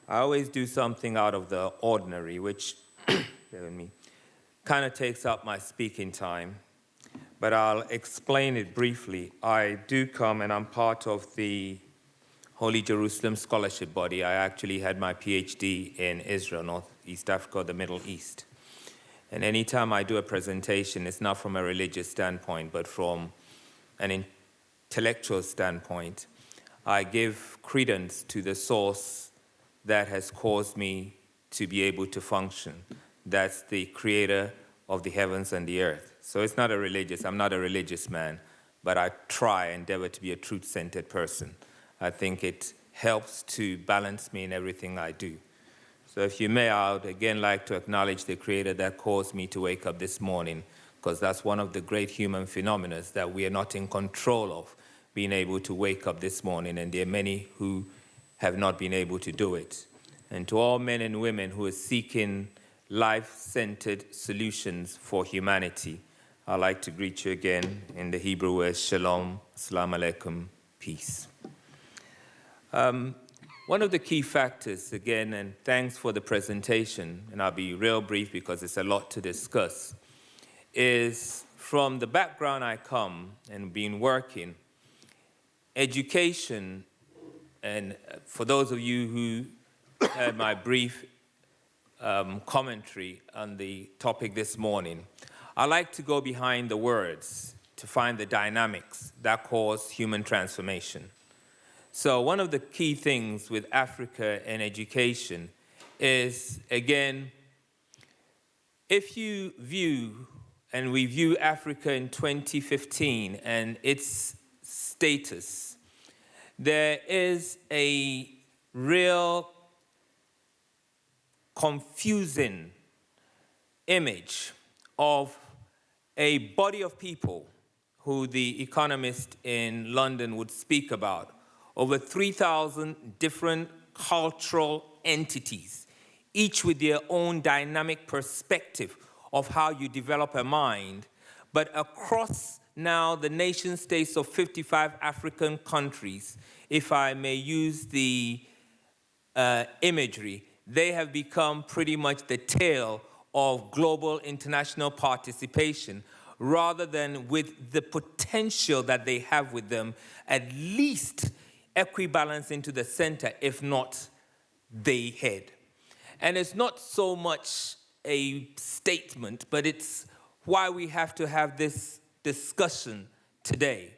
I always do something out of the ordinary, which, bear with me, kind of takes up my speaking time. But I'll explain it briefly. I do come, and I'm part of the Holy Jerusalem Scholarship Body. I actually had my PhD in Israel, Northeast Africa, the Middle East. And anytime I do a presentation, it's not from a religious standpoint, but from an intellectual standpoint. I give credence to the source that has caused me to be able to function. That's the creator of the heavens and the earth. So it's not I'm not a religious man, but I endeavor to be a truth-centered person. I think it helps to balance me in everything I do. So if you may, I would again like to acknowledge the creator that caused me to wake up this morning, because that's one of the great human phenomena that we are not in control of, being able to wake up this morning, and there are many who have not been able to do it. And to all men and women who are seeking life-centered solutions for humanity, I'd like to greet you again in the Hebrew words, Shalom, Assalamu alaikum, peace. One of the key factors, again, and thanks for the presentation, and I'll be real brief because it's a lot to discuss, is from the background I come and been working, education, and for those of you who heard my brief commentary on the topic this morning, I like to go behind the words to find the dynamics that cause human transformation. So one of the key things with Africa and education is, again, if you view, and we view Africa in 2015 and its status, there is a real confusing image of a body of people who the economist in London would speak about, over 3,000 different cultural entities, each with their own dynamic perspective of how you develop a mind, but across now the nation states of 55 African countries, if I may use the imagery, they have become pretty much the tail of global international participation, rather than with the potential that they have with them, at least equibalance into the center, if not the head. And it's not so much a statement, but it's why we have to have this discussion today.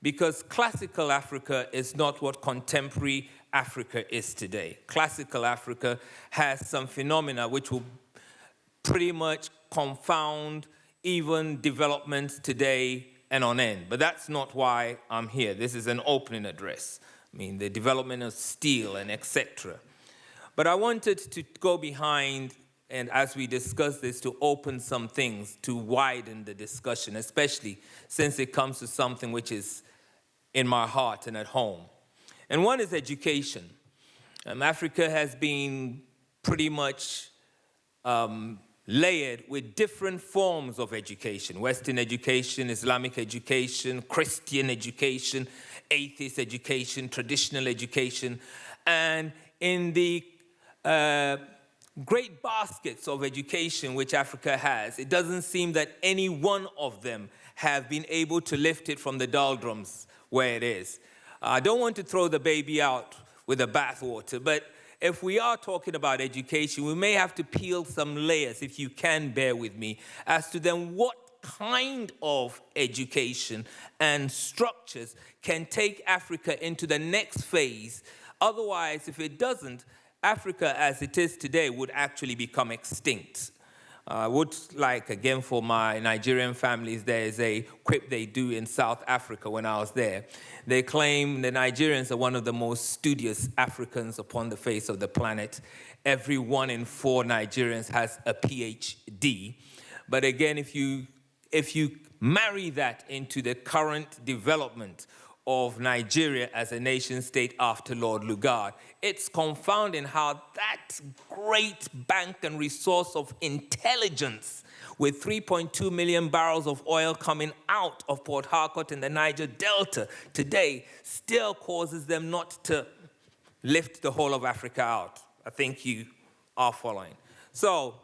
Because classical Africa is not what contemporary Africa is today. Classical Africa has some phenomena which will pretty much confound even developments today and on end. But that's not why I'm here. This is an opening address. I mean, the development of steel and etc. But I wanted to go behind, and as we discuss this, to open some things, to widen the discussion, especially since it comes to something which is in my heart and at home. And one is education. Africa has been pretty much layered with different forms of education: Western education, Islamic education, Christian education, atheist education, traditional education. And in the great baskets of education which Africa has, it doesn't seem that any one of them have been able to lift it from the doldrums where it is. I don't want to throw the baby out with the bathwater, but if we are talking about education, we may have to peel some layers, if you can bear with me, as to then what kind of education and structures can take Africa into the next phase. Otherwise, if it doesn't, Africa as it is today would actually become extinct. I would like, again, for my Nigerian families, there is a quip they do in South Africa when I was there. They claim the Nigerians are one of the most studious Africans upon the face of the planet. Every 1 in 4 Nigerians has a PhD. But again, if you marry that into the current development of Nigeria as a nation state after Lord Lugard, it's confounding how that great bank and resource of intelligence, with 3.2 million barrels of oil coming out of Port Harcourt in the Niger Delta today, still causes them not to lift the whole of Africa out. I think you are following. So,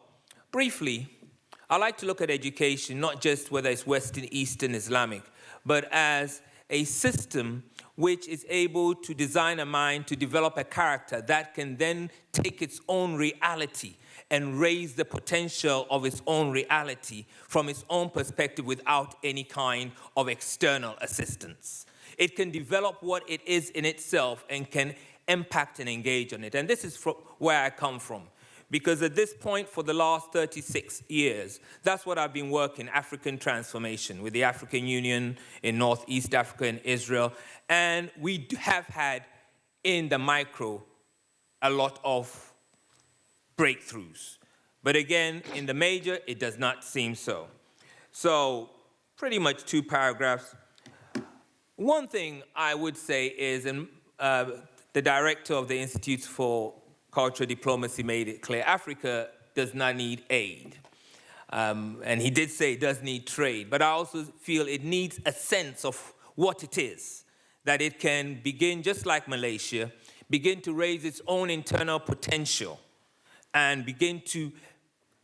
briefly, I like to look at education, not just whether it's Western, Eastern, Islamic, but as a system which is able to design a mind to develop a character that can then take its own reality and raise the potential of its own reality from its own perspective without any kind of external assistance. It can develop what it is in itself and can impact and engage on it. And this is where I come from. Because at this point, for the last 36 years, that's what I've been working, African transformation, with the African Union in Northeast Africa and Israel. And we have had, in the micro, a lot of breakthroughs. But again, in the major, it does not seem so. So, pretty much 2 paragraphs. One thing I would say is, and the director of the Institute for Cultural Diplomacy made it clear, Africa does not need aid. And he did say it does need trade, but I also feel it needs a sense of what it is, that it can begin, just like Malaysia, begin to raise its own internal potential and begin to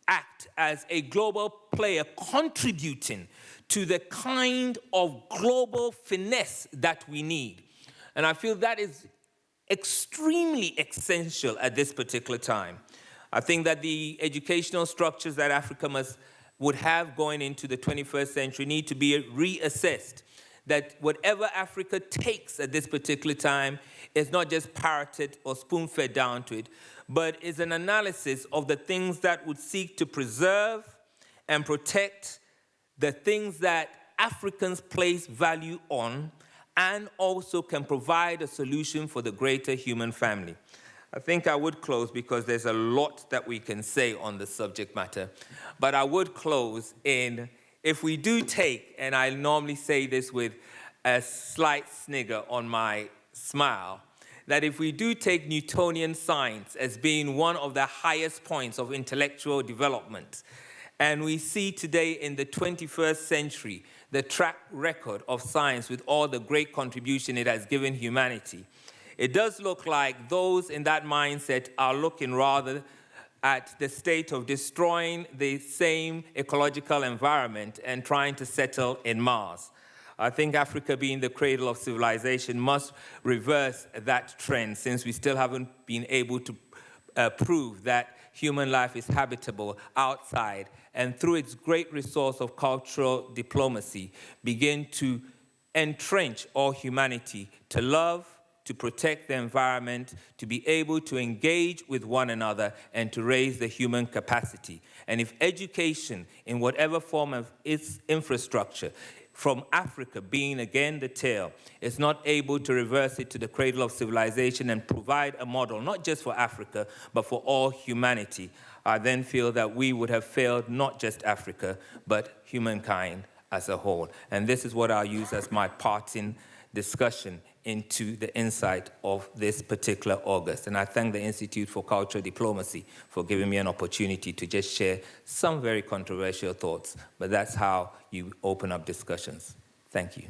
act as a global player contributing to the kind of global finesse that we need. And I feel that is extremely essential at this particular time. I think that the educational structures that Africa would have going into the 21st century need to be reassessed. That whatever Africa takes at this particular time is not just parroted or spoon-fed down to it, but is an analysis of the things that would seek to preserve and protect the things that Africans place value on, and also can provide a solution for the greater human family. I think I would close because there's a lot that we can say on the subject matter, but I would close in, if we do take, and I normally say this with a slight snigger on my smile, that if we do take Newtonian science as being one of the highest points of intellectual development, and we see today in the 21st century the track record of science with all the great contribution it has given humanity, it does look like those in that mindset are looking rather at the state of destroying the same ecological environment and trying to settle in Mars. I think Africa, being the cradle of civilization, must reverse that trend, since we still haven't been able to prove that human life is habitable outside, and through its great resource of cultural diplomacy, begin to entrench all humanity to love, to protect the environment, to be able to engage with one another, and to raise the human capacity. And if education, in whatever form of its infrastructure, from Africa being again the tail, is not able to reverse it to the cradle of civilization and provide a model, not just for Africa, but for all humanity, I then feel that we would have failed not just Africa, but humankind as a whole. And this is what I'll use as my parting discussion into the insight of this particular August. And I thank the Institute for Cultural Diplomacy for giving me an opportunity to just share some very controversial thoughts, but that's how you open up discussions. Thank you.